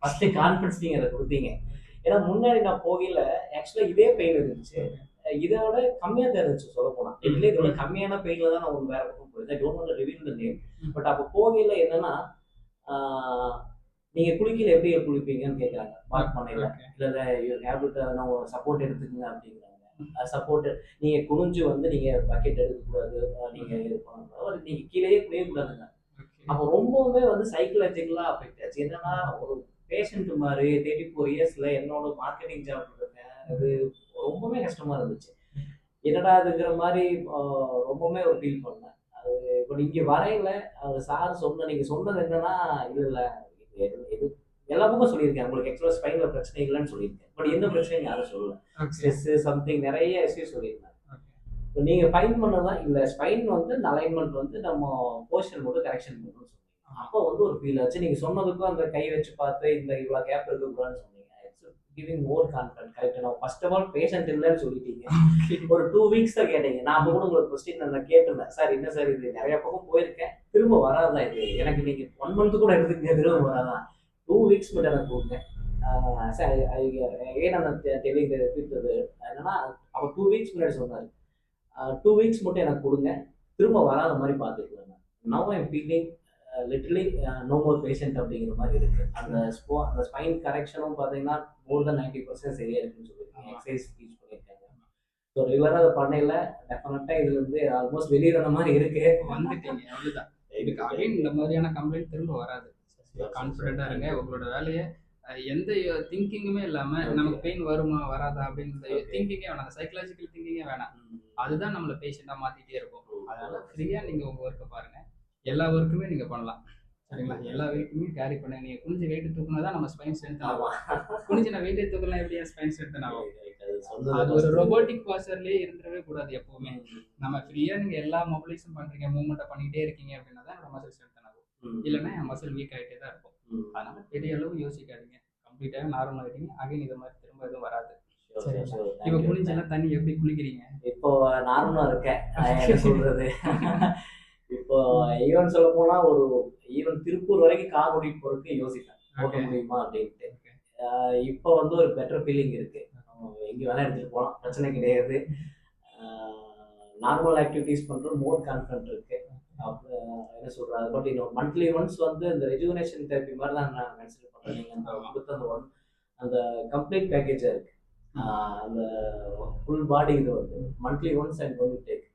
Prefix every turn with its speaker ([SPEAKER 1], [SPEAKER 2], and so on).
[SPEAKER 1] First confidence நீங்க அதை கொடுத்தீங்க. ஏன்னா முன்னாடி நான் போகையில ஆக்சுவலா இதே பெயின் இருந்துச்சு. இதோட கம்மியா தான் இருந்துச்சு சொல்ல போனா. இதோட கம்மியான பெயின்ல தான் நான் ஒரு வேற பக்கம் போயிருந்தேன். I don't want to reveal the name. But அப்ப போகையில என்னன்னா, நீங்க குளிக்கையில எப்படி குளிப்பீங்கன்னு கேட்கறாங்க பாத் பண்ணையில. இல்ல யூ ஹேவ் டு நான் சப்போர்ட் எடுத்துக்கங்க அப்படிங்கிறாங்க. சப்போர்ட் நீங்க குனிஞ்சு வந்து நீங்க பக்கெட் எடுக்கக்கூடாது. நீங்க இது பண்ணக்கூடாது. நீங்க கீழேயே குனியக்கூடாதுங்க. அப்போ ரொம்பவுமே வந்து சைக்கலாஜிக்கலா அஃபெக்ட் ஆச்சு. என்னன்னா ஒரு பேஷண்ட் மாதிரி 34 இயர்ஸ்ல என்னோட மார்க்கெட்டிங் ஜாப் இருக்கேன். அது ரொம்பவே கஷ்டமா இருந்துச்சு. என்னடா அதுங்கிற மாதிரி ரொம்பவுமே ஒரு ஃபீல் பண்ணேன். அது இப்போ நீங்க வரையில சார் நீங்க சொன்னது என்னன்னா இல்ல இல்ல இது எல்லா பக்கம் சொல்லியிருக்கேன். உங்களுக்கு ஆக்சுவலா ஸ்பைன்ல பிரச்சனை இல்லைன்னு சொல்லியிருக்கேன். பட் என்ன பிரச்சனை யாரும் சொல்லல. ஸ்ட்ரெஸ் சம்திங் நிறைய இஷ்யூஸ் சொல்லியிருந்தேன். நீங்க ஃபைன் பண்ணதான் இல்ல ஸ்பைன் வந்து இந்த அலைன்மெண்ட் வந்து நம்ம போஸ்டர் மட்டும் கரெக்ஷன் பண்ணணும்னு சொன்னீங்க. அப்போ வந்து ஒரு ஃபீல் ஆச்சு. நீங்க சொன்னதுக்கும் அந்த கை வச்சு பார்த்து இந்த இவ்வளவு கேப் இருக்கக்கூடாதுன்னு சொன்னீங்க. கிவிங் மோர் கான்ஃபிடன்ட். கரெக்ட். நான் ஃபர்ஸ்ட் ஆஃப் ஆல் பேஷண்ட் இல்லைன்னு சொல்லிட்டீங்க. ஒரு 2 வீக்ஸ் தான் கேட்டீங்க. நான் அப்போ கூட உங்களுக்கு கொஸ்டின் நான் கேட்டிருந்தேன். சார் என்ன சார் இது நிறைய பக்கம் போயிருக்கேன், திரும்ப வராதான் இது எனக்கு நீங்க 1 மந்த் கூட எடுத்துக்கங்க, திரும்ப வராதான். 2 வீக்ஸ் மட்டும் எனக்கு கொடுங்க. ஏன் அந்த டெலிங் என்னன்னா அப்போ 2 வீக்ஸ் முன்னாடி சொன்னாரு. 2 வீக்ஸ் மட்டும் எனக்கு கொடுங்க, திரும்ப வராத மாதிரி பார்த்துக்கலாம். Now I'm feeling literally no more patient அப்படிங்கிற மாதிரி இருக்கு. அந்த ஸ்பைன் கரெக்ஷனும் பார்த்தீங்கன்னா மோர் தென் 90% சரியா இருக்குன்னு சொல்லியிருக்காங்க. எக்ஸசைஸ் டீச் பண்ணியிருக்காங்க. ஸோ ரெகுலராக அதை பண்ணையில் டெஃபினட்டாக இதுல இருந்து ஆல்மோஸ்ட் வெளியே வர மாதிரி இருக்கு.
[SPEAKER 2] வந்துட்டீங்க அவ்வளோதான். இதுக்கு அகைன் இந்த மாதிரியான கம்ப்ளைண்ட் திரும்ப வராது. கான்ஃபிடென்ட்டாக இருங்க. உங்களோட வேலையை எந்த திங்கிங்குமே இல்லாமல் நமக்கு பெயின் வருமா வராதா அப்படின்னு திங்கிங்கே வேணாம். அந்த சைக்கலாஜிக்கல் திங்கிங்கே வேணாம். அதுதான் நம்மளை பேஷண்ட்டாக மாற்றிட்டே இருக்கும். அதனால ஃப்ரீயாக நீங்கள் உங்கள் ஒர்க்கை பாருங்கள். எல்லா ஒர்க்குமே நீங்கள் பண்ணலாம். சரிங்களா? எல்லா வெயிட்டுமே கேரி பண்ண. நீங்கள் குனிஞ்சு வெயிட்டு தூக்குனா தான் நம்ம ஸ்பைன் ஸ்ட்ரென்த் ஆகும். குனிஞ்சு நான் வெயிட்டே தூக்கலாம் எப்படி ஸ்பைன் ஸ்ட்ரென்த் ஆகும்? அது ஒரு ரோபோட்டிக் பாஸ்டர்லேயே இருந்துடவே கூடாது எப்பவுமே. நம்ம ஃப்ரீயாக நீங்கள் எல்லா மொபிலைஸும் பண்ணுறீங்க, மூவ்மெண்ட்டை பண்ணிகிட்டே இருக்கீங்க அப்படின்னா தான் என்னோட மசில் ஸ்ட்ரென்த் ஆகும். இல்லைன்னா என் மசில் வீக் ஆகிட்டே தான் இருக்கும். அதனால பெரிய அளவு யோசிக்காதீங்க. கம்ப்ளீட்டாக நார்மல் ஆகிட்டீங்க. அகைன் இது மாதிரி திரும்ப எதுவும் வராது. இப்போ குளிச்செல்லாம் தண்ணி எப்படி குளிக்கிறீங்க?
[SPEAKER 1] இப்போ நார்மலா இருக்கேன். என்ன சொல்றது, இப்போ ஈவன் சொல்ல போனா ஒரு ஈவன் திருப்பூர் வரைக்கும் கார் ஓட்டிட்டு போறதுக்கு யோசிப்பேன், ஓட்ட முடியுமா அப்படின்ட்டு. இப்போ வந்து ஒரு பெட்டர் ஃபீலிங் இருக்கு. எங்க வேணா எடுத்துட்டு போகலாம், பிரச்சனை கிடையாது. நார்மல் ஆக்டிவிட்டிஸ் பண்றது மோர் கான்ஃபிடன்ட் இருக்கு. என்ன சொல்றது, பட் இன்னும் மந்த்லி ஒன்ஸ் வந்து இந்த ரெஜுவனேஷன் தெரப்பி மாதிரி தான் நான் கன்சிடர் பண்றேன். நீங்க அந்த கொடுத்த அந்த கம்ப்ளீட் பேக்கேஜா இருக்கு. அந்த ஃபுல் பாடி இது வந்து monthly once and going to take.